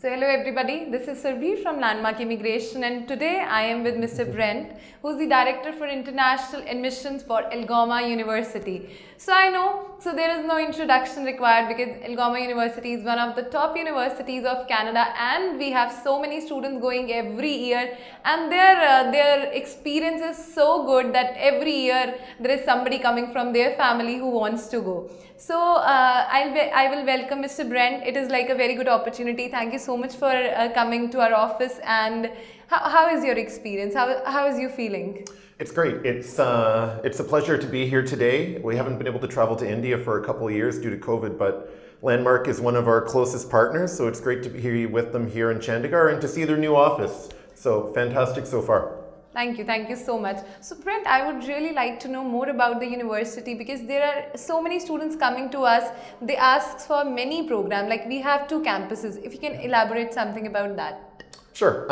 So hello everybody, this is Surbhi from Landmark Immigration, and today I am with Mr. Brent, who is the Director for International Admissions for Algoma University. So I know, there is no introduction required because Algoma University is one of the top universities of Canada, and we have so many students going every year, and their experience is so good that every year there is somebody coming from their family who wants to go. So I will welcome Mr. Brent. It is like a very good opportunity. Thank you so much for coming to our office. And how is your experience? How is you feeling? It's great. It's a pleasure to be here today. We haven't been able to travel to India for a couple of years due to COVID, but Landmark is one of our closest partners, so it's great to be here with them here in Chandigarh and to see their new office. So fantastic so far. Thank you so much. So Brent, I would really like to know more about the university because there are so many students coming to us. They ask for many programs, like we have 2 campuses. If you can elaborate something about that. Sure.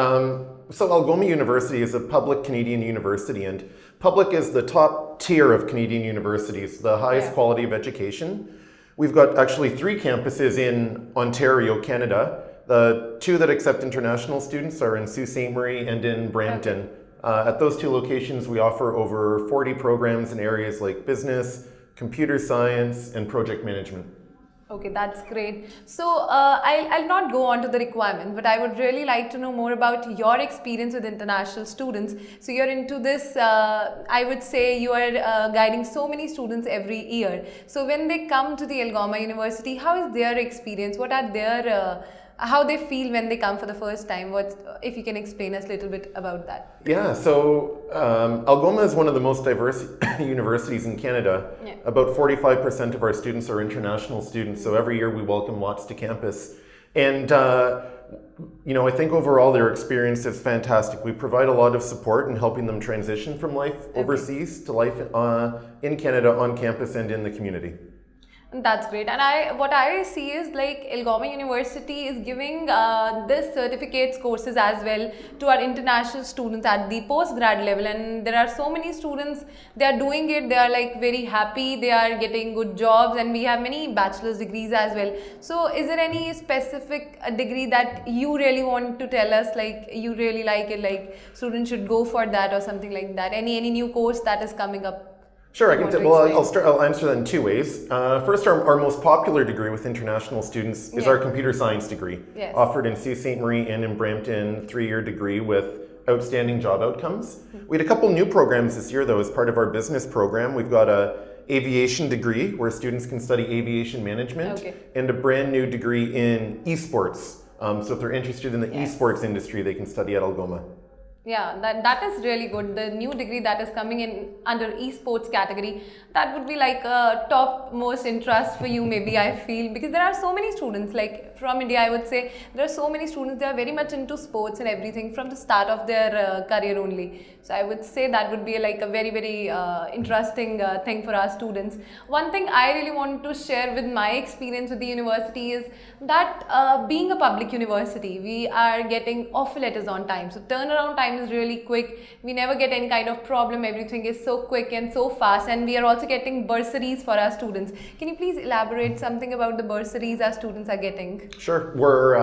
So Algoma University is a public Canadian university, and public is the top tier of Canadian universities, the highest quality of education. We've got actually 3 campuses in Ontario, Canada. The 2 that accept international students are in Sault Ste. Marie and in Brampton. Okay. At those 2 locations, we offer over 40 programs in areas like business, computer science, and project management. Okay, that's great. So I'll not go on to the requirements, but I would really like to know more about your experience with international students. So you're into this, I would say you are guiding so many students every year. So when they come to the Algoma University, how is their experience? What are their how they feel when they come for the first time? If you can explain us a little bit about that. Yeah, so Algoma is one of the most diverse universities in Canada. Yeah. About 45% of our students are international students, so every year we welcome lots to campus. And I think overall their experience is fantastic. We provide a lot of support in helping them transition from life overseas to life in Canada, on campus and in the community. That's great. And what I see is like Algoma University is giving this certificates courses as well to our international students at the postgrad level, and there are so many students, they are doing it, they are like very happy, they are getting good jobs, and we have many bachelor's degrees as well. So is there any specific degree that you really want to tell us, like you really like it, like students should go for that or something like that? Any new course that is coming up? Sure, I can tell. Well, I'll answer that in 2 ways. First, our most popular degree with international students is our computer science degree, offered in Sault Ste. Marie and in Brampton, 3-year degree with outstanding job outcomes. We had a couple new programs this year, though, as part of our business program. We've got a aviation degree where students can study aviation management, and a brand new degree in esports. So if they're interested in the esports industry, they can study at Algoma. Yeah, that is really good. The new degree that is coming in under esports category, that would be like a top most interest for you, maybe, I feel, because there are so many students, like from India, I would say there are so many students, they are very much into sports and everything from the start of their career only. So I would say that would be like a very, very interesting thing for our students. One thing I really want to share with my experience with the university is that being a public university, we are getting offer letters on time. So turnaround time is really quick. We never get any kind of problem. Everything is so quick and so fast, and we are also getting bursaries for our students. Can you please elaborate something about the bursaries our students are getting? Sure. We're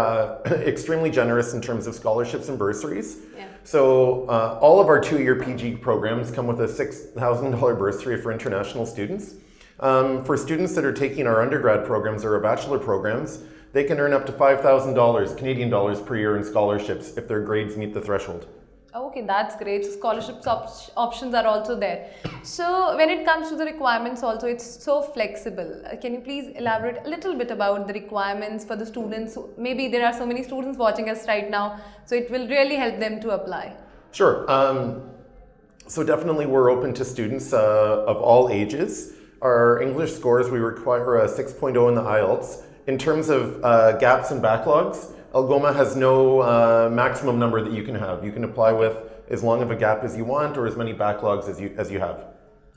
extremely generous in terms of scholarships and bursaries. Yeah. So all of our 2-year PG programs come with a $6,000 bursary for international students. For students that are taking our undergrad programs or our bachelor programs, they can earn up to $5,000 Canadian dollars per year in scholarships if their grades meet the threshold. Okay, that's great. So scholarships options are also there. So when it comes to the requirements also, it's so flexible. Can you please elaborate a little bit about the requirements for the students? Maybe there are so many students watching us right now, so it will really help them to apply. Sure. So definitely we're open to students of all ages. Our English scores, we require a 6.0 in the IELTS. In terms of gaps and backlogs, Algoma has no maximum number that you can have. You can apply with as long of a gap as you want or as many backlogs as you have.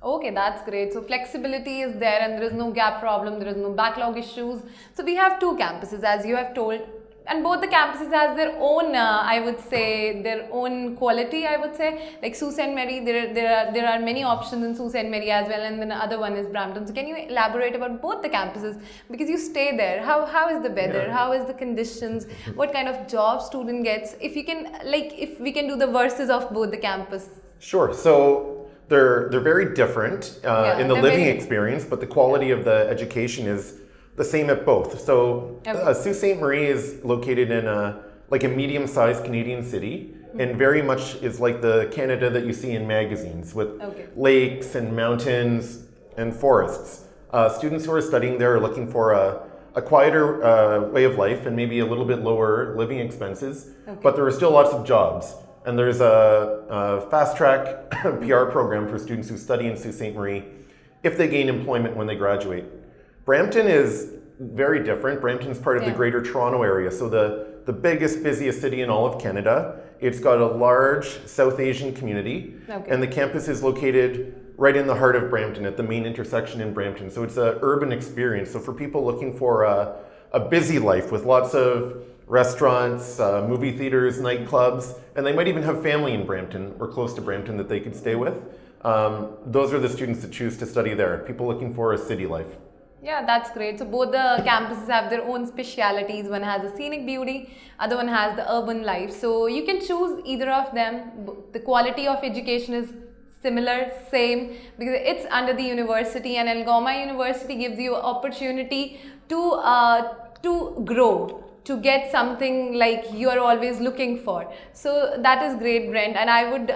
Okay, that's great. So flexibility is there and there is no gap problem, there is no backlog issues. So we have 2 campuses as you have told. and both the campuses has their own, I would say, their own quality, I would say. Like Sault Ste. Marie, there are many options in Sault Ste. Marie as well, and then the other one is Brampton. So can you elaborate about both the campuses? Because you stay there. How is the weather? Yeah. How is the conditions? What kind of job student gets? If you can, like, if we can do the verses of both the campus. Sure. So they're very different in the living experience, but the quality of the education is the same at both. So Sault Ste. Marie is located in a medium-sized Canadian city, and very much is like the Canada that you see in magazines, with lakes and mountains and forests. Students who are studying there are looking for a quieter way of life and maybe a little bit lower living expenses, but there are still lots of jobs. And there's a fast-track PR program for students who study in Sault Ste. Marie if they gain employment when they graduate. Brampton is very different. Brampton's part of the Greater Toronto Area, so the biggest, busiest city in all of Canada. It's got a large South Asian community, and the campus is located right in the heart of Brampton, at the main intersection in Brampton. So it's an urban experience. So for people looking for a busy life with lots of restaurants, movie theaters, nightclubs, and they might even have family in Brampton or close to Brampton that they could stay with. Those are the students that choose to study there, people looking for a city life. Yeah, that's great. So both the campuses have their own specialities. One has the scenic beauty, other one has the urban life. So you can choose either of them. The quality of education is similar, same, because it's under the university, and Algoma University gives you opportunity to grow, to get something like you are always looking for. So that is great, Brent. And I would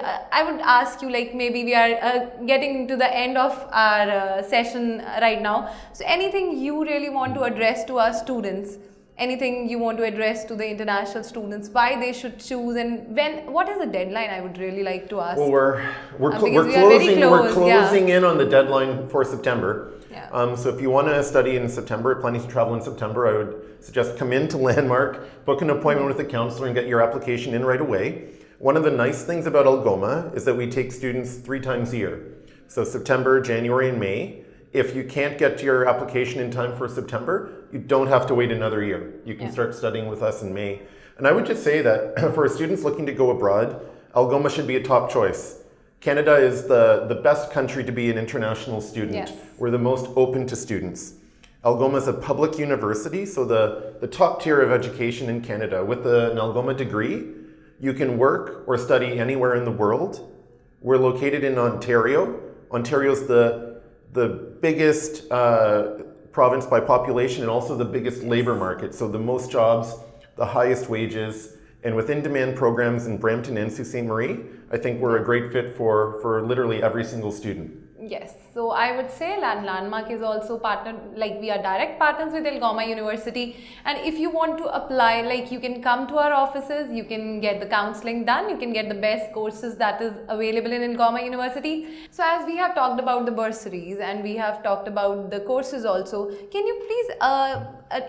ask you, like, maybe we are getting to the end of our session right now. So anything you really want to address to our students? Anything you want to address to the international students, why they should choose, and what is the deadline? I would really like to ask. Well, we're closing in on the deadline for September. So if you want to study in September, planning to travel in September, I would suggest come in to Landmark, book an appointment with a counselor, and get your application in right away. One of the nice things about Algoma is that we take students 3 times a year. So September, January, and May. If you can't get your application in time for September, you don't have to wait another year. You can start studying with us in May. And I would just say that for students looking to go abroad, Algoma should be a top choice. Canada is the best country to be an international student. We're the most open to students. Algoma is a public university, so the top tier of education in Canada. With an Algoma degree, you can work or study anywhere in the world. We're located in Ontario. Ontario's the biggest province by population, and also the biggest labor market. So the most jobs, the highest wages, and with in-demand programs in Brampton and Sault Ste. Marie, I think we're a great fit for literally every single student. Yes, so I would say Landmark is also partnered, like we are direct partners with Algoma University, and if you want to apply, like you can come to our offices, you can get the counseling done, you can get the best courses that is available in Algoma University. So as we have talked about the bursaries and we have talked about the courses also, can you please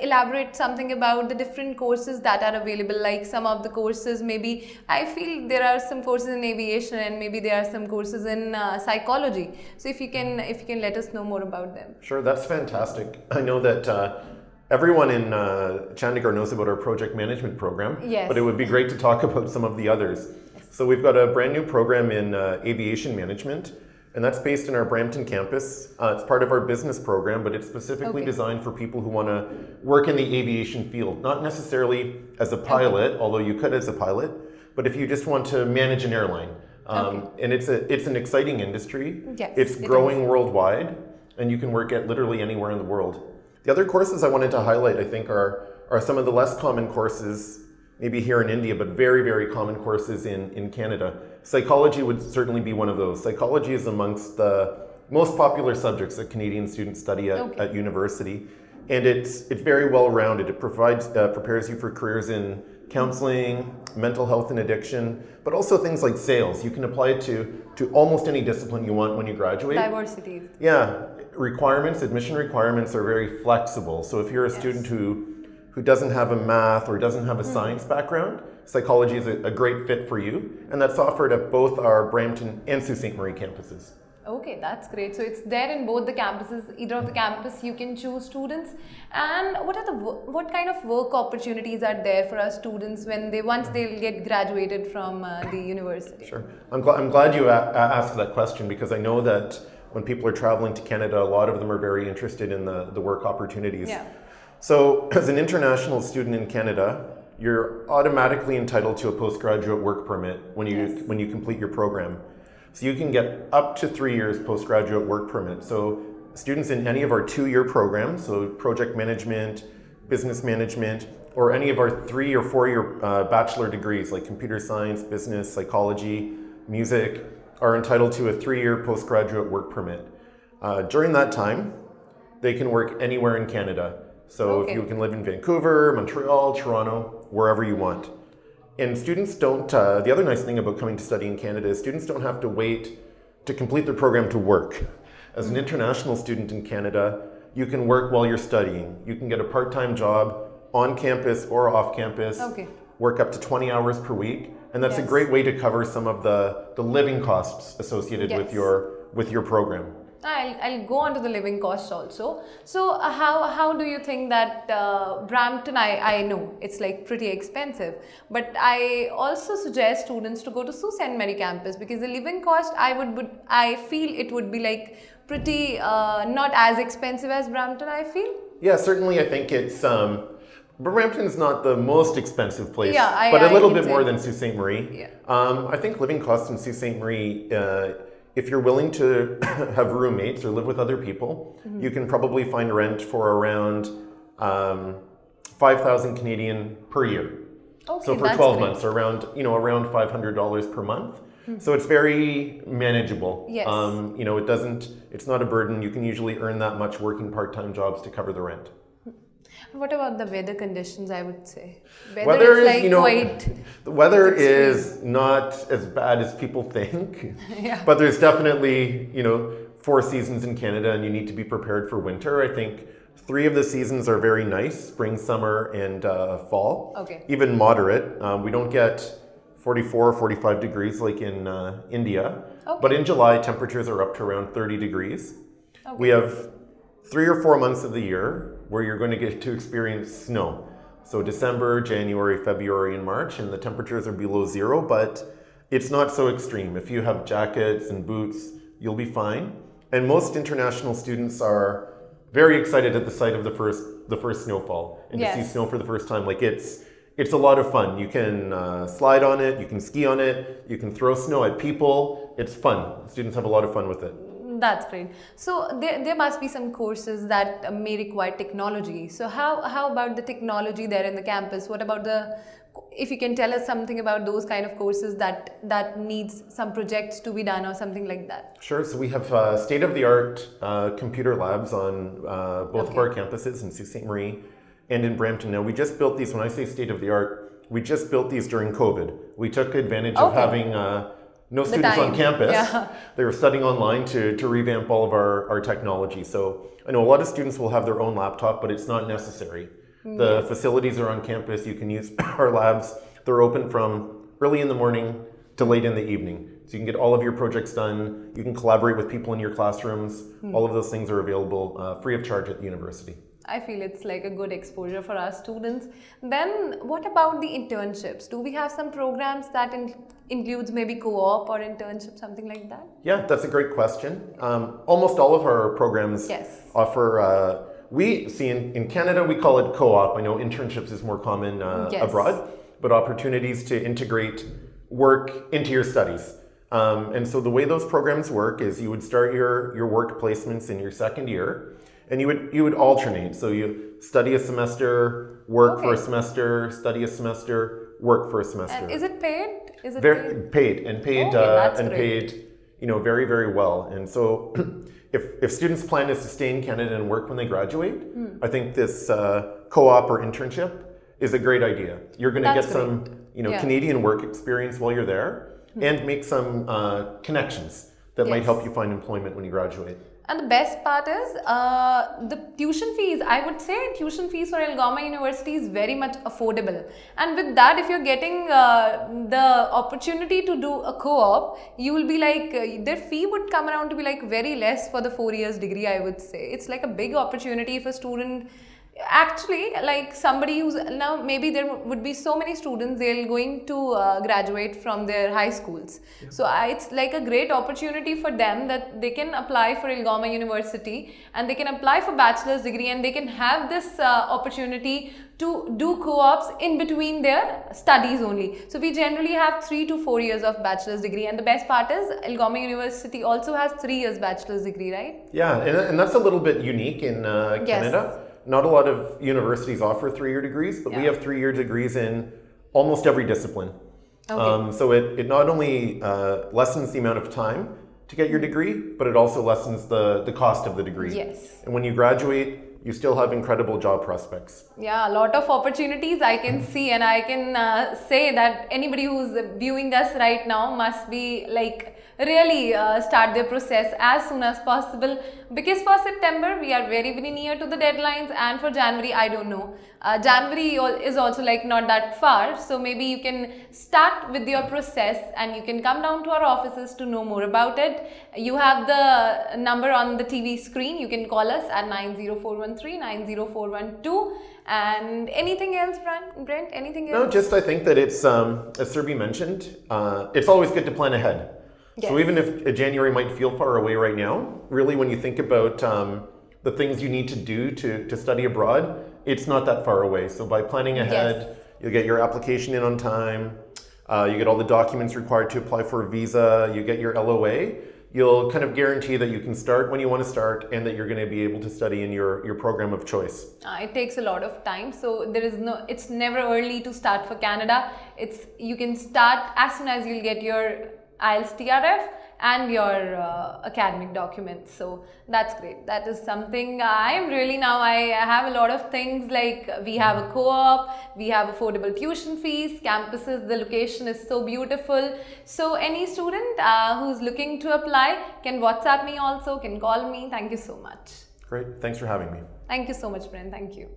elaborate something about the different courses that are available, like some of the courses, maybe I feel there are some courses in aviation and maybe there are some courses in psychology. So if you can let us know more about them. Sure, that's fantastic. I know that everyone in Chandigarh knows about our project management program, but it would be great to talk about some of the others. So we've got a brand new program in aviation management, and that's based in our Brampton campus. It's part of our business program, but it's specifically designed for people who want to work in the aviation field, not necessarily as a pilot, although you could as a pilot, but if you just want to manage an airline. And it's an exciting industry. It's growing worldwide, and you can work at literally anywhere in the world. The other courses I wanted to highlight, I think, are some of the less common courses, maybe here in India, but very, very common courses in Canada. Psychology would certainly be one of those. Psychology is amongst the most popular subjects that Canadian students study at university, and it's very well-rounded. It prepares you for careers in counseling, mental health and addiction, but also things like sales. You can apply it to almost any discipline you want when you graduate. Diversities. Yeah, admission requirements are very flexible. So if you're a student who doesn't have a math or doesn't have a science background, psychology is a great fit for you, and that's offered at both our Brampton and Sault Ste. Marie campuses. Okay, that's great. So it's there in both the campuses, either of the campus you can choose students. And what kind of work opportunities are there for our students when once they'll get graduated from the university? Sure. I'm glad you asked that question, because I know that when people are traveling to Canada, a lot of them are very interested in the work opportunities. Yeah. So as an international student in Canada, you're automatically entitled to a postgraduate work permit when you complete your program. So you can get up to 3 years postgraduate work permit. So students in any of our 2-year programs, so project management, business management, or any of our 3 or 4-year bachelor degrees like computer science, business, psychology, music, are entitled to a 3-year postgraduate work permit. During that time, they can work anywhere in Canada. So if you can live in Vancouver, Montreal, Toronto, wherever you want. And students don't, the other nice thing about coming to study in Canada is students don't have to wait to complete their program to work. As an international student in Canada, you can work while you're studying. You can get a part-time job on campus or off campus, work up to 20 hours per week. And that's a great way to cover some of the living costs associated with your program. I'll go on to the living costs also. So how do you think that Brampton, I know it's like pretty expensive, but I also suggest students to go to Sault Ste. Marie campus, because the living cost I feel it would be like pretty not as expensive as Brampton, I feel. Yeah, certainly I think it's Brampton's not the most expensive place, but a little bit more than Sault Ste. Marie. Yeah. I think living costs in Sault Ste. Marie, if you're willing to have roommates or live with other people, you can probably find rent for around 5,000 Canadian per year. Okay, so for 12 months, around $500 per month. So it's very manageable. Yes. It's not a burden. You can usually earn that much working part-time jobs to cover the rent. What about the weather conditions, I would say? Weather is, quite... The weather is not as bad as people think. But there's definitely, 4 seasons in Canada, and you need to be prepared for winter. I think 3 of the seasons are very nice: spring, summer, and fall. Okay. Even moderate. We don't get 44 or 45 degrees like in India. Okay. But in July, temperatures are up to around 30 degrees. Okay. We have 3 or 4 months of the year where you're going to get to experience snow. So December, January, February, and March, and the temperatures are below 0, but it's not so extreme. If you have jackets and boots, you'll be fine. And most international students are very excited at the sight of the first snowfall, and to see snow for the first time. Like it's a lot of fun. You can slide on it, you can ski on it, you can throw snow at people. It's fun. Students have a lot of fun with it. That's great. So there must be some courses that may require technology. So how about the technology there in the campus? What about if you can tell us something about those kind of courses that needs some projects to be done or something like that? Sure. So we have state-of-the-art computer labs on both of our campuses in Sault Ste. Marie and in Brampton. Now, we just built these. When I say state-of-the-art, we just built these during COVID. We took advantage of having no students on campus. They were studying online to revamp all of our technology. So I know a lot of students will have their own laptop, but it's not necessary. The facilities are on campus. You can use our labs. They're open from early in the morning to late in the evening. So you can get all of your projects done. You can collaborate with people in your classrooms. All of those things are available free of charge at the university. I feel it's like a good exposure for our students. Then what about the internships? Do we have some programs that includes maybe co-op or internship, something like that? Yeah, that's a great question. Almost all of our programs offer, we see in Canada, we call it co-op. I know internships is more common abroad, but opportunities to integrate work into your studies. And so the way those programs work is you would start your work placements in your second year, and you would alternate. So you study a semester, work for a semester, study a semester, work for a semester. And is it paid? Paid very, very well. And so if students' plan is to stay in Canada and work when they graduate, I think this co-op or internship is a great idea. You're going to get some Canadian work experience while you're there and make some connections that might help you find employment when you graduate. And the best part is the tuition fees. I would say tuition fees for Algoma University is very much affordable. And with that, if you're getting the opportunity to do a co-op, you will be like, their fee would come around to be like very less for the 4 years degree, I would say. It's like a big opportunity if a student, actually, like somebody who's now, maybe there would be so many students, they're going to graduate from their high schools. Yeah. So it's like a great opportunity for them that they can apply for Algoma University and they can apply for bachelor's degree, and they can have this opportunity to do co-ops in between their studies only. So we generally have 3 to 4 years of bachelor's degree, and the best part is Algoma University also has 3 years bachelor's degree, right? Yeah, and that's a little bit unique in Canada. Yes. Not a lot of universities offer 3-year degrees, but we have 3-year degrees in almost every discipline. Okay. So it not only lessens the amount of time to get your degree, but it also lessens the cost of the degree. Yes. And when you graduate, you still have incredible job prospects. Yeah, a lot of opportunities I can see, and I can say that anybody who's viewing us right now must be like really start their process as soon as possible, because for September we are very near to the deadlines, and for January I don't know. January is also like not that far, so maybe you can start with your process and you can come down to our offices to know more about it. You have the number on the TV screen. You can call us at 90413 90412. And anything else, Brent? Anything else? No, just I think that it's, as Surbhi mentioned, it's always good to plan ahead. Yes. So even if January might feel far away right now, really when you think about the things you need to do to study abroad, it's not that far away. So by planning ahead, yes, you'll get your application in on time, you get all the documents required to apply for a visa, you get your LOA, you'll kind of guarantee that you can start when you want to start and that you're going to be able to study in your program of choice. It takes a lot of time, so it's never early to start for Canada. You can start as soon as you'll get your IELTS TRF and your academic documents. So that's great. That is something I have a lot of things, like we have a co-op, we have affordable tuition fees, campuses, the location is so beautiful. So any student who's looking to apply can WhatsApp me also, can call me. Thank you so much. Great. Thanks for having me. Thank you so much, Brent. Thank you.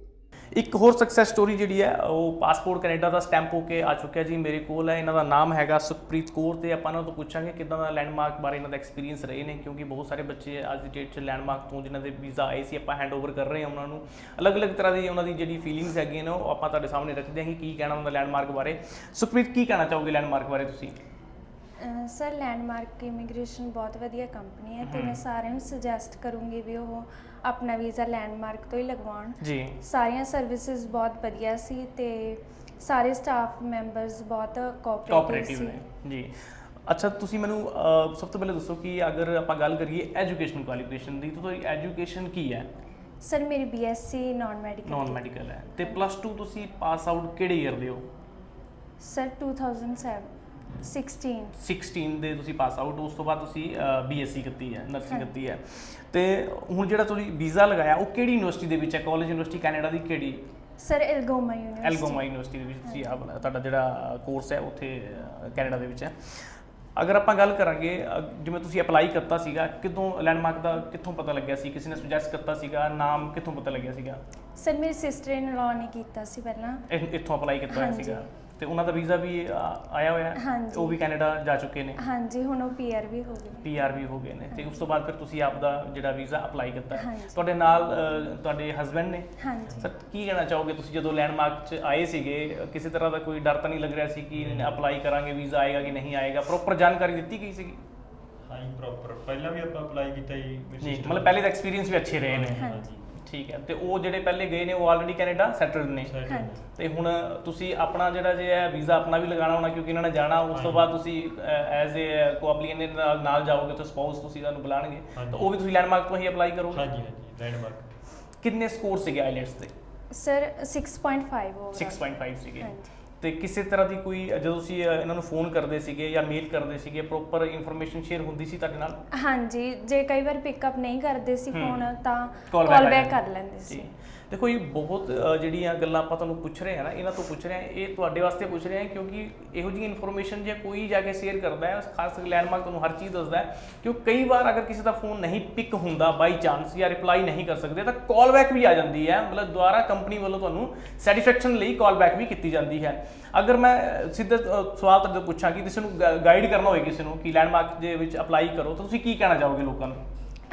एक होर success story जी है वो passport Canada का stamp होके आ चुका जी मेरे कोल है। इन्हों का नाम है सुखप्रीत कौर, तो आप इन्हों तो पूछांगे किदा का लैंडमार्क बारे इन्हों का एक्सपीरियंस रहे हैं, क्योंकि बहुत सारे बच्चे अज की डेट लैंडमार्क तो जिन्होंने वीज़ा आए सी आप हैंड ओवर कर रहे हैं उन्होंने अलग अलग तरह की उन्होंने जी फीलिंग्स है वो आप सामने रखते हैं कि कहना उन्होंने लैंडमार्क बारे। सुखप्रीत की कहना चाहोगे लैंडमार्क बारे तुसीं? सर लैंडमार्क इमीग्रेशन बहुत वधिया कंपनी है, तो मैं सारे नूं सुजैसट करूँगी भी वो अपना वीज़ा लैंडमार्क तो ही लगवाउण जी। सारियां सर्विसेज बहुत वधिया सी ते सारे स्टाफ मैंबर्स बहुत कोऑपरेटिव सी जी। अच्छा तुसीं मैनूं सब तो पहले दसो कि अगर आपां गल करिए एजुकेशन क्वालिफिकेशन दी, तो तुहाडी एजुकेशन की है? सर मेरी BSc नॉन मैडिकल है, ते +2 तुसीं पास आउट किहड़े ईयर दे हो? सर 2016 ਦੇ ਤੁਸੀਂ ਪਾਸ ਆਊਟ, ਉਸ ਤੋਂ ਬਾਅਦ ਤੁਸੀਂ BSc ਕੀਤੀ ਹੈ, ਨਰਸਿੰਗ ਕੀਤੀ ਹੈ, ਤੇ ਹੁਣ ਜਿਹੜਾ ਤੁਸੀਂ ਵੀਜ਼ਾ ਲਗਾਇਆ ਉਹ ਕਿਹੜੀ ਯੂਨੀਵਰਸਿਟੀ ਦੇ ਵਿੱਚ ਹੈ? ਕਾਲਜ ਯੂਨੀਵਰਸਿਟੀ ਕੈਨੇਡਾ ਦੀ ਕਿਹੜੀ? ਸਰ ਐਲਗੋਮਾ ਯੂਨੀਵਰਸਿਟੀ ਦੇ ਵਿੱਚ ਤੁਸੀਂ ਤੁਹਾਡਾ ਜਿਹੜਾ ਕੋਰਸ ਹੈ ਉੱਥੇ ਕੈਨੇਡਾ ਦੇ ਵਿੱਚ ਹੈ। ਅਗਰ ਆਪਾਂ ਗੱਲ ਕਰਾਂਗੇ ਜਿਵੇਂ ਤੁਸੀਂ ਅਪਲਾਈ ਕੀਤਾ ਸੀਗਾ, ਕਿਦੋਂ ਲੈਂਡਮਾਰਕ ਦਾ ਕਿੱਥੋਂ ਪਤਾ ਲੱਗਿਆ ਸੀ? ਕਿਸੇ ਨੇ ਸੁਜੈਸਟ ਕੀਤਾ ਸੀਗਾ? ਨਾਮ ਕਿੱਥੋਂ ਪਤਾ ਲੱਗਿਆ ਸੀਗਾ? ਸਰ ਮੇਰੀ ਸਿਸਟਰ ਇਨ ਲॉ ਨੇ ਕੀਤਾ ਸੀ ਪਹਿਲਾਂ, ਇੱਥੋਂ ਅਪਲਾਈ ਕੀਤਾ ਹੋਇਆ ਸੀਗਾ, ਤੇ ਉਹਨਾਂ ਦਾ ਵੀਜ਼ਾ ਵੀ ਆਇਆ ਹੋਇਆ ਹੈ, ਉਹ ਵੀ ਕੈਨੇਡਾ ਜਾ ਚੁੱਕੇ ਨੇ? ਹਾਂਜੀ ਹੁਣ ਉਹ PR ਵੀ ਹੋ ਗਏ ਨੇ। ਤੇ ਉਸ ਤੋਂ ਬਾਅਦ ਫਿਰ ਤੁਸੀਂ ਆਪ ਦਾ ਜਿਹੜਾ ਵੀਜ਼ਾ ਅਪਲਾਈ ਕੀਤਾ, ਤੁਹਾਡੇ ਨਾਲ ਤੁਹਾਡੇ ਹਸਬੈਂਡ ਨੇ? ਹਾਂਜੀ। ਸਰ ਕੀ ਕਹਿਣਾ ਚਾਹੋਗੇ ਤੁਸੀਂ ਜਦੋਂ ਲੈਂਡਮਾਰਕ 'ਚ ਆਏ ਸੀਗੇ, ਕਿਸੇ ਤਰ੍ਹਾਂ ਦਾ ਕੋਈ ਡਰ ਤਾਂ ਨਹੀਂ ਲੱਗ ਰਿਹਾ ਸੀ ਕਿ ਅਪਲਾਈ ਕਰਾਂਗੇ ਵੀਜ਼ਾ ਆਏਗਾ ਕਿ ਨਹੀਂ ਆਏਗਾ? ਪ੍ਰੋਪਰ ਜਾਣਕਾਰੀ ਦਿੱਤੀ ਗਈ ਸੀਗੀ? ਹਾਂਜੀ ਪ੍ਰੋਪਰ, ਪਹਿਲਾਂ ਵੀ ਆਪਾਂ ਅਪਲਾਈ ਕੀਤਾ ਜੀ, ਮਤਲਬ ਪਹਿਲੇ ਦਾ ਐਕਸਪੀਰੀਅੰਸ ਵੀ ਅੱਛੇ ਰਹੇ ਨੇ? ਹਾਂਜੀ ਠੀਕ ਹੈ। ਤੇ ਉਹ ਜਿਹੜੇ ਪਹਿਲੇ ਗਏ ਨੇ ਉਹ ਆਲਰੇਡੀ ਕੈਨੇਡਾ ਸੈਟਲਡ ਨੇ, ਤੇ ਹੁਣ ਤੁਸੀਂ ਆਪਣਾ ਜਿਹੜਾ ਜੇ ਹੈ ਵੀਜ਼ਾ ਆਪਣਾ ਵੀ ਲਗਾਉਣਾ ਹੋਣਾ, ਕਿਉਂਕਿ ਇਹਨਾਂ ਨੇ ਜਾਣਾ, ਉਸ ਤੋਂ ਬਾਅਦ ਤੁਸੀਂ ਐਜ਼ ਏ ਕੋਐਪਲੀਕੈਂਟ ਦੇ ਨਾਲ ਜਾਓਗੇ, ਤੇ ਸਪਾਊਸ ਤੁਸੀਂ ਤੁਹਾਨੂੰ ਬੁਲਾਣਗੇ, ਤਾਂ ਉਹ ਵੀ ਤੁਸੀਂ ਲੈਂਡਮਾਰਕ ਤੋਂ ਹੀ ਅਪਲਾਈ ਕਰੋਗੇ? ਹਾਂਜੀ ਲੈਂਡਮਾਰਕ। ਕਿੰਨੇ ਸਕੋਰ ਸੀਗੇ ਆਈਲੈਟਸ ਦੇ? ਸਰ 6.5 ਸੀਗੇ। ਤੇ ਕਿਸੇ ਤਰ੍ਹਾਂ ਦੀ ਕੋਈ ਜਦੋਂ ਤੁਸੀਂ ਇਹਨਾਂ ਨੂੰ ਫੋਨ ਕਰਦੇ ਸੀਗੇ ਜਾਂ ਮੇਲ ਕਰਦੇ ਸੀਗੇ, ਪ੍ਰੋਪਰ ਇਨਫੋਰਮੇਸ਼ਨ ਸ਼ੇਅਰ ਹੁੰਦੀ ਸੀ ਤੁਹਾਡੇ ਨਾਲ? ਹਾਂਜੀ, ਜੇ ਕਈ ਵਾਰ ਪਿਕਅਪ ਨਹੀਂ ਕਰਦੇ ਸੀ ਫੋਨ ਤਾਂ ਕਾਲ ਬੈਕ ਕਰ ਲੈਂਦੇ ਸੀ। देखो ये बहुत ਜਿਹੜੀਆਂ ਗੱਲਾਂ ਆਪਾਂ ਤੁਹਾਨੂੰ ਪੁੱਛ ਰਹੇ ਹਾਂ ਨਾ ਇਹਨਾਂ ਤੋਂ ਪੁੱਛ ਰਹੇ ਹਾਂ ਇਹ ਤੁਹਾਡੇ ਵਾਸਤੇ ਪੁੱਛ ਰਹੇ ਹਾਂ ਕਿਉਂਕਿ ਇਹੋ ਜਿਹੀ ਇਨਫੋਰਮੇਸ਼ਨ ਜੇ ਕੋਈ ਜਾ ਕੇ ਸ਼ੇਅਰ ਕਰਦਾ ਹੈ ਖਾਸ ਕਰਕੇ ਲੈਂਡਮਾਰਕ ਤੁਹਾਨੂੰ ਹਰ ਚੀਜ਼ ਦੱਸਦਾ ਹੈ ਕਿਉਂ ਕਈ ਵਾਰ ਅਗਰ ਕਿਸੇ ਦਾ ਫੋਨ ਨਹੀਂ ਪਿਕ ਹੁੰਦਾ ਬਾਈ ਚਾਂਸ ਜਾਂ ਰਿਪਲਾਈ ਨਹੀਂ ਕਰ ਸਕਦੇ ਤਾਂ ਕਾਲ ਬੈਕ ਵੀ ਆ ਜਾਂਦੀ ਹੈ ਮਤਲਬ ਦੁਬਾਰਾ ਕੰਪਨੀ ਵੱਲੋਂ ਤੁਹਾਨੂੰ ਸੈਟੀਸਫੈਕਸ਼ਨ ਲਈ ਕਾਲ ਬੈਕ ਵੀ ਕੀਤੀ ਜਾਂਦੀ ਹੈ ਅਗਰ ਮੈਂ ਸਿੱਧਾ ਸਵਾਲ ਤੁਹਾਡੇ ਤੋਂ ਪੁੱਛਾਂ ਕਿ ਕਿਸੇ ਨੂੰ ਗਾਈਡ ਕਰਨਾ ਹੋਵੇ ਕਿਸੇ ਨੂੰ ਕਿ ਲੈਂਡਮਾਰਕ ਦੇ ਵਿੱਚ ਅਪਲਾਈ ਕਰੋ ਤਾਂ ਤੁਸੀਂ ਕੀ ਕਹਿਣਾ ਚਾਹੋਗੇ ਲੋਕਾਂ ਨੂੰ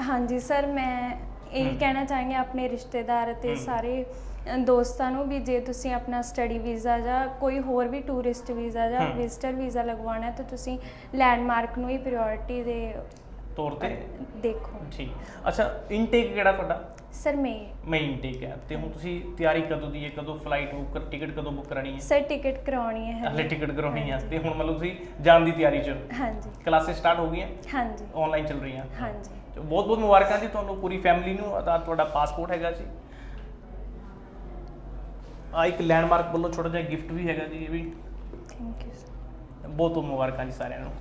ਹਾਂਜੀ ਸਰ ਮੈਂ ਇਹ ਕਹਿਣਾ ਚਾਹਾਂਗੇ ਆਪਣੇ ਰਿਸ਼ਤੇਦਾਰ ਅਤੇ ਸਾਰੇ ਦੋਸਤਾਂ ਨੂੰ ਵੀ ਜੇ ਤੁਸੀਂ ਆਪਣਾ ਸਟੱਡੀ ਵੀਜ਼ਾ ਜਾਂ ਕੋਈ ਹੋਰ ਵੀ ਟੂਰਿਸਟ ਵੀਜ਼ਾ ਜਾਂ ਵਿਜ਼ਟਰ ਵੀਜ਼ਾ ਲਗਵਾਉਣਾ ਤਾਂ ਤੁਸੀਂ ਲੈਂਡਮਾਰਕ ਨੂੰ ਹੀ ਪ੍ਰਾਇੋਰਟੀ ਦੇ ਤੌਰ ਤੇ ਦੇਖੋ ਠੀਕ ਅੱਛਾ ਇਨਟੇਕ ਕਿਹੜਾ ਤੁਹਾਡਾ ਸਰ ਮੈਂ ਇਨਟੇਕ ਹੈ ਤੇ ਹੁਣ ਤੁਸੀਂ ਤਿਆਰੀ ਕਦੋਂ ਦੀ ਹੈ ਕਦੋਂ ਫਲਾਈਟ ਬੁੱਕ ਟਿਕਟ ਕਦੋਂ ਬੁੱਕ ਕਰਨੀ ਹੈ ਸਰ ਟਿਕਟ ਕਰਾਉਣੀ ਹੈ ਹਲੇ ਟਿਕਟ ਕਰਾਉਣੀ ਹੈ ਤੇ ਹੁਣ ਮਤਲਬ ਤੁਸੀਂ ਜਾਣ ਦੀ ਤਿਆਰੀ ਚ ਹਾਂਜੀ ਕਲਾਸਿਸ ਸਟਾਰਟ ਹੋ ਗਈਆਂ ਹਾਂਜੀ ਆਨਲਾਈਨ ਚੱਲ ਰਹੀਆਂ ਹਾਂਜੀ ਬਹੁਤ ਬਹੁਤ ਮੁਬਾਰਕਾਂ ਜੀ ਤੁਹਾਨੂੰ ਪੂਰੀ ਫੈਮਿਲੀ ਨੂੰ ਤੁਹਾਡਾ ਪਾਸਪੋਰਟ ਹੈਗਾ ਜੀ ਆ ਇੱਕ ਲੈਂਡਮਾਰਕ ਵੱਲੋਂ ਛੋਟਾ ਜਿਹਾ ਗਿਫਟ ਵੀ ਹੈਗਾ ਜੀ ਇਹ ਵੀ ਥੈਂਕ ਯੂ ਸਰ ਬਹੁਤ ਬਹੁਤ ਮੁਬਾਰਕਾਂ ਜੀ ਸਾਰਿਆਂ ਨੂੰ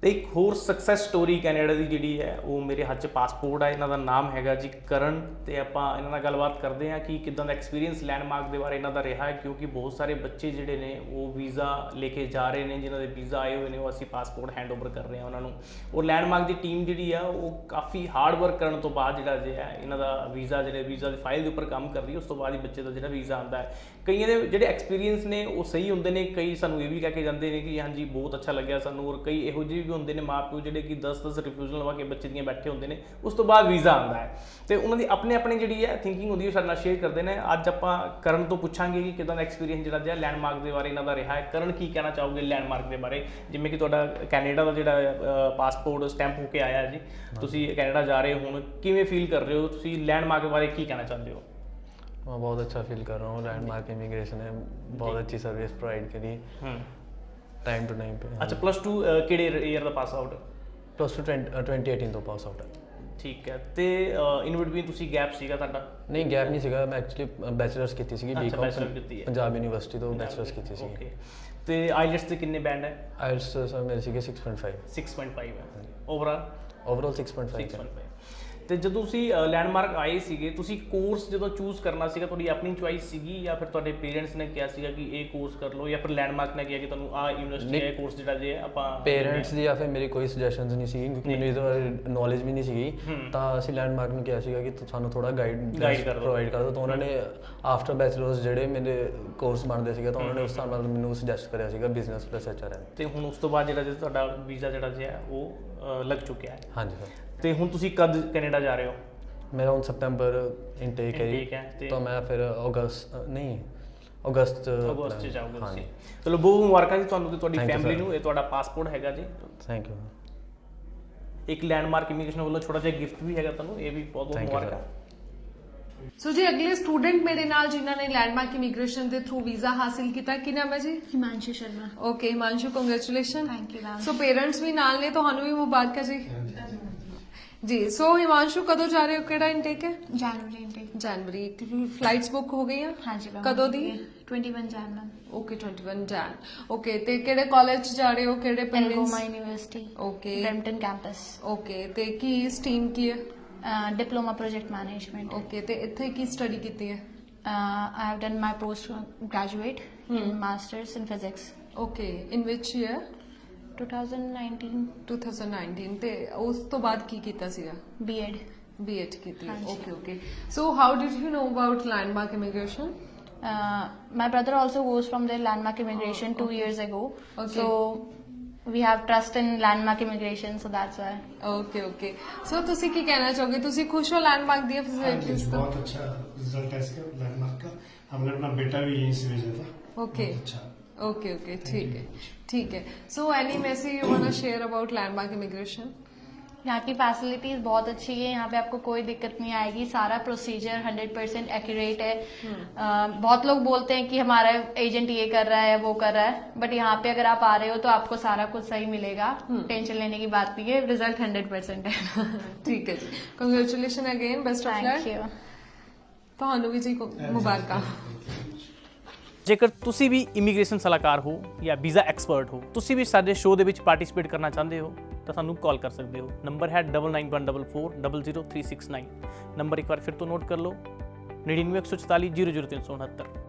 ਤੇ ਇੱਕ ਹੋਰ ਸਕਸੈਸ ਸਟੋਰੀ ਕੈਨੇਡਾ ਦੀ ਜਿਹੜੀ ਹੈ ਉਹ ਮੇਰੇ ਹੱਥ 'ਚ ਪਾਸਪੋਰਟ ਹੈ ਇਹਨਾਂ ਦਾ ਨਾਮ ਹੈਗਾ ਜੀ ਕਰਨ ਤੇ ਆਪਾਂ ਇਹਨਾਂ ਨਾਲ ਗੱਲਬਾਤ ਕਰਦੇ ਹਾਂ ਕਿ ਕਿੱਦਾਂ ਦਾ ਐਕਸਪੀਰੀਅੰਸ ਲੈਂਡਮਾਰਕ ਦੇ ਬਾਰੇ ਇਹਨਾਂ ਦਾ ਰਿਹਾ ਹੈ ਕਿਉਂਕਿ ਬਹੁਤ ਸਾਰੇ ਬੱਚੇ ਜਿਹੜੇ ਨੇ ਉਹ ਵੀਜ਼ਾ ਲੈ ਕੇ ਜਾ ਰਹੇ ਨੇ ਜਿਨ੍ਹਾਂ ਦੇ ਵੀਜ਼ਾ ਆਏ ਹੋਏ ਨੇ ਉਹ ਅਸੀਂ ਪਾਸਪੋਰਟ ਹੈਂਡਓਵਰ ਕਰ ਰਹੇ ਹਾਂ ਉਹਨਾਂ ਨੂੰ ਔਰ ਲੈਂਡਮਾਰਕ ਦੀ ਟੀਮ ਜਿਹੜੀ ਆ ਉਹ ਕਾਫੀ ਹਾਰਡ ਵਰਕ ਕਰਨ ਤੋਂ ਬਾਅਦ ਜਿਹੜਾ ਜੇ ਹੈ ਇਹਨਾਂ ਦਾ ਵੀਜ਼ਾ ਦੀ ਫਾਈਲ ਦੇ ਉੱਪਰ ਕੰਮ ਕਰਦੀ ਉਸ ਤੋਂ ਬਾਅਦ ਹੀ ਬੱਚੇ ਦਾ ਜਿਹੜਾ ਵੀਜ਼ਾ ਆਉਂਦਾ ਹੈ ਕਈਆਂ ਦੇ ਜਿਹੜੇ ਐਕਸਪੀਰੀਅੰਸ ਨੇ ਉਹ ਸਹੀ ਹੁੰਦੇ ਨੇ ਕਈ ਸਾਨੂੰ ਇਹ ਵੀ ਕਹਿ ਕੇ ਜਾਂਦੇ ਨੇ ਕਿ ਹਾਂਜੀ ਬਹੁਤ ਅੱਛਾ ਲੱਗਿਆ ਸਾਨੂੰ ਔਰ ਕਈ ਇਹੋ ਜਿਹੇ ਵੀ ਹੁੰਦੇ ਨੇ ਮਾਂ ਪਿਓ ਜਿਹੜੇ ਕਿ 10-10 ਰਿਫਿਊਜ਼ਲ ਲਵਾ ਕੇ ਬੱਚੇ ਦੀਆਂ ਬੈਠੇ ਹੁੰਦੇ ਨੇ ਉਸ ਤੋਂ ਬਾਅਦ ਵੀਜ਼ਾ ਆਉਂਦਾ ਹੈ ਤੇ ਉਹਨਾਂ ਦੀ ਆਪਣੀ ਜਿਹੜੀ ਹੈ ਥਿੰਕਿੰਗ ਹੁੰਦੀ ਹੈ ਸਾਡੇ ਨਾਲ ਸ਼ੇਅਰ ਕਰਦੇ ਨੇ ਅੱਜ ਆਪਾਂ ਕਰਨ ਤੋਂ ਪੁੱਛਾਂਗੇ ਕਿ ਕਿੱਦਾਂ ਦਾ ਐਕਸਪੀਰੀਅੰਸ ਜਿਹੜਾ ਜਿਹਾ ਲੈਂਡਮਾਰਕ ਦੇ ਬਾਰੇ ਇਹਨਾਂ ਦਾ ਰਿਹਾ ਹੈ ਕਰਨ ਕੀ ਕਹਿਣਾ ਚਾਹੋਗੇ ਲੈਂਡਮਾਰਕ ਦੇ ਬਾਰੇ ਜਿਵੇਂ ਕਿ ਤੁਹਾਡਾ ਕੈਨੇਡਾ ਦਾ ਜਿਹੜਾ ਪਾਸਪੋਰਟ ਸਟੈਂਪ ਹੋ ਕੇ ਆਇਆ ਜੀ ਤੁਸੀਂ ਕੈਨੇਡਾ ਜਾ ਰਹੇ ਹੋ ਹੁਣ ਕਿਵੇਂ ਫੀਲ ਕਰ ਰਹੇ ਹੋ ਤੁਸੀਂ ਲੈਂਡਮਾਰਕ ਬਾਰੇ ਕੀ ਕਹਿਣਾ ਚਾਹੁੰਦੇ ਹੋ मैं बहुत अच्छा फील कर रहा हूँ लैंडमार्क इमिग्रेशन ने बहुत अच्छी सर्विस प्रोवाइड करी टाइम टू टाइम पे अच्छा +2 ਕਿਹੜੇ ਈਅਰ ਦਾ ਪਾਸ ਆਊਟ +2 2018 ਤੋਂ ਪਾਸ ਆਊਟ ਹੈ ਠੀਕ ਹੈ ਤੇ ਇਨ ਬਿਟਵੀਨ ਤੁਸੀਂ ਗੈਪ ਸੀਗਾ ਤੁਹਾਡਾ ਨਹੀਂ ਗੈਪ ਨਹੀਂ ਸੀਗਾ ਮੈਂ ਐਕਚੁਅਲੀ ਬੈਚਲਰਸ ਕੀਤੀ ਸੀਗੀ ਬੈਚਲਰ ਕੀਤੀ ਹੈ ਪੰਜਾਬ ਯੂਨੀਵਰਸਿਟੀ ਤੋਂ ਬੈਚਲਰਸ ਕੀਤੀ ਸੀ ਓਕੇ ਤੇ ਆਈਲੈਟਸ ਦੇ ਕਿੰਨੇ ਬੈਂਡ ਹੈ ਆਈਲੈਟਸ ਸਰ ਮੇਰੇ ਸੀਗੇ 6.5 ਹੈ ਓਵਰਆਲ 6.5 ਤੇ ਜਦੋਂ ਤੁਸੀਂ ਲੈਂਡਮਾਰਕ ਆਏ ਸੀਗੇ ਤੁਸੀਂ ਕੋਰਸ ਜਦੋਂ ਚੂਜ਼ ਕਰਨਾ ਸੀਗਾ ਤੁਹਾਡੀ ਆਪਣੀ ਚੁਆਇਸ ਸੀਗੀ ਜਾਂ ਫਿਰ ਤੁਹਾਡੇ ਪੇਰੈਂਟਸ ਨੇ ਕਿਹਾ ਸੀਗਾ ਕਿ ਇਹ ਕੋਰਸ ਕਰ ਲਓ ਜਾਂ ਫਿਰ ਲੈਂਡਮਾਰਕ ਨੇ ਕਿਹਾ ਕਿ ਤੁਹਾਨੂੰ ਆਹ ਯੂਨੀਵਰਸਿਟੀ ਇਹ ਕੋਰਸ ਜਿਹੜਾ ਜੇ ਆਪਾਂ ਪੇਰੈਂਟਸ ਦੀ ਜਾਂ ਫਿਰ ਮੇਰੀ ਕੋਈ ਸੁਜੈਸ਼ਨਸ ਨਹੀਂ ਸੀਗੀ ਕਿਉਂਕਿ ਮੈਨੂੰ ਇਹਦੇ ਬਾਰੇ ਨੌਲੇਜ ਵੀ ਨਹੀਂ ਸੀਗੀ ਤਾਂ ਅਸੀਂ ਲੈਂਡਮਾਰਕ ਨੂੰ ਕਿਹਾ ਸੀਗਾ ਕਿ ਸਾਨੂੰ ਥੋੜਾ ਗਾਈਡ ਪ੍ਰੋਵਾਈਡ ਕਰ ਦਿਓ ਤਾਂ ਉਹਨਾਂ ਨੇ ਆਫਟਰ ਬੈਚਲਰਸ ਜਿਹੜੇ ਮੇਰੇ ਕੋਰਸ ਬਣਦੇ ਸੀਗੇ ਤਾਂ ਉਹਨਾਂ ਨੇ ਉਸ ਹਿਸਾਬ ਨਾਲ ਮੈਨੂੰ ਸੁਜੈਸਟ ਕਰਿਆ ਸੀਗਾ ਬਿਜ਼ਨਸ ਪਲੱਸ HRM ਤੇ ਹੁਣ ਉਸ ਤੋਂ ਬਾਅਦ ਜਿਹੜਾ ਤੁਹਾਡਾ ਵੀਜ਼ਾ ਜਿਹੜਾ ਜਿਹਾ ਉਹ ਲੱਗ ਚੁੱਕਿਆ ਹੈ ਹਾਂਜੀ ਸਰ ਤੇ ਹੁਣ ਤੁਸੀਂ ਕਦ ਕੈਨੇਡਾ ਜਾ ਰਹੇ ਹੋ ਮੇਰਾ ਹੁਣ ਸਤੰਬਰ ਇਨਟੇਕ ਹੈ ਤਾਂ ਮੈਂ ਫਿਰ ਅਗਸਤ ਚ ਜਾਓਗੇ ਤੁਸੀਂ ਚਲੋ ਬਹੁਤ ਮੁਬਾਰਕਾਂ ਜੀ ਤੁਹਾਨੂੰ ਤੇ ਤੁਹਾਡੀ ਫੈਮਿਲੀ ਨੂੰ ਇਹ ਤੁਹਾਡਾ ਪਾਸਪੋਰਟ ਹੈਗਾ ਜੀ ਥੈਂਕ ਯੂ ਇੱਕ ਲੈਂਡਮਾਰਕ ਇਮੀਗ੍ਰੇਸ਼ਨ ਵੱਲੋਂ ਛੋਟਾ ਜਿਹਾ ਗਿਫਟ ਵੀ ਹੈਗਾ ਤੁਹਾਨੂੰ ਇਹ ਵੀ ਬਹੁਤ ਬਹੁਤ ਮੁਬਾਰਕਾਂ ਸੋ ਜੀ ਅਗਲੇ ਸਟੂਡੈਂਟ ਮੇਰੇ ਨਾਲ ਜਿਨ੍ਹਾਂ ਨੇ ਲੈਂਡਮਾਰਕ ਇਮੀਗ੍ਰੇਸ਼ਨ ਦੇ ਥਰੂ ਵੀਜ਼ਾ ਹਾਸਿਲ ਕੀਤਾ ਕੀ ਨਾਮ ਹੈ ਜੀ Himanshu Sharma okay Himanshu congratulation thank you ma'am so parents ਵੀ ਨਾਲ ਨੇ ਤੁਹਾਨੂੰ ਵੀ ਮੁਬਾਰਕਾਂ ਜੀ ਜੀ ਸੋ ਹਿਮਾਂਸ਼ੂ ਕਦੋਂ ਜਾ ਰਹੇ ਹੋ ਕਿਹੜਾ ਇਨਟੇਕ ਹੈ ਜਨਵਰੀ ਇਨਟੇਕ ਜਨਵਰੀ ਫਲਾਈਟਸ ਬੁੱਕ ਹੋ ਗਈਆਂ ਹਾਂਜੀ ਮੈਮ ਕਦੋਂ ਦੀ 21 ਜਨ ਮੈਮ ਓਕੇ 21 ਜਨ ਓਕੇ ਤੇ ਕਿਹੜੇ ਕਾਲਜ ਜਾ ਰਹੇ ਹੋ ਕਿਹੜੇ Algoma university okay Brampton campus okay ਤੇ ਕੀ ਸਟਰੀਮ ਕੀ ਹੈ डिप्लोमा प्रोजेक्ट मैनेजमेंट ओके ਤੇ ਇੱਥੇ ਕੀ ਸਟੱਡੀ ਕੀਤੀ ਹੈ I have done my post graduate in masters in physics okay in which year 2019 ਤੇ ਉਸ ਤੋਂ ਬਾਅਦ ਕੀ ਕੀਤਾ ਸੀਗਾ B.Ed ਕੀਤੀ okay okay so how did you know about landmark immigration my brother also goes from the landmark immigration 2 years ago so we have trust in landmark immigration so that's why okay so ਤੁਸੀਂ ਕੀ ਕਹਿਣਾ ਚਾਹੋਗੇ ਤੁਸੀਂ ਖੁਸ਼ ਹੋ landmark ਦੀ facilities ਤੋਂ बहुत अच्छा result है इसका लैंडमार्क का हमने अपना बेटा भी यहीं से भेजा था ओके अच्छा ओके ठीक है so any message you want to share about landmark immigration यहाँ की फैसिलिटीज बहुत अच्छी है यहाँ पे आपको कोई दिक्कत नहीं आएगी सारा प्रोसीजर 100% एक्यूरेट है बहुत लोग बोलते हैं कि हमारा एजेंट ये कर रहा है वो कर रहा है बट यहाँ पे अगर आप आ रहे हो तो आपको सारा कुछ सही मिलेगा टेंशन लेने की बात नहीं है रिजल्ट 100% है ठीक है जी congratulation again best of luck thank you ਤੁਹਾਨੂੰ ਵੀ ਜੀ ਮੁਬਾਰਕਾਂ ਜੇਕਰ ਤੁਸੀਂ ਵੀ ਇਮੀਗ੍ਰੇਸ਼ਨ ਸਲਾਹਕਾਰ ਹੋ ਜਾਂ ਵੀਜ਼ਾ ਐਕਸਪਰਟ ਹੋ ਤੁਸੀਂ ਵੀ ਸਾਡੇ ਸ਼ੋਅ ਦੇ ਵਿੱਚ ਪਾਰਟਿਸਿਪੇਟ ਕਰਨਾ ਚਾਹੁੰਦੇ ਹੋ ਤਾਂ ਸਾਨੂੰ ਕਾਲ ਕਰ ਸਕਦੇ ਹੋ ਨੰਬਰ ਹੈ 9914400369 ਨੰਬਰ ਇੱਕ ਵਾਰ ਫਿਰ ਤੋਂ ਨੋਟ ਕਰ ਲਓ 99 144 00369।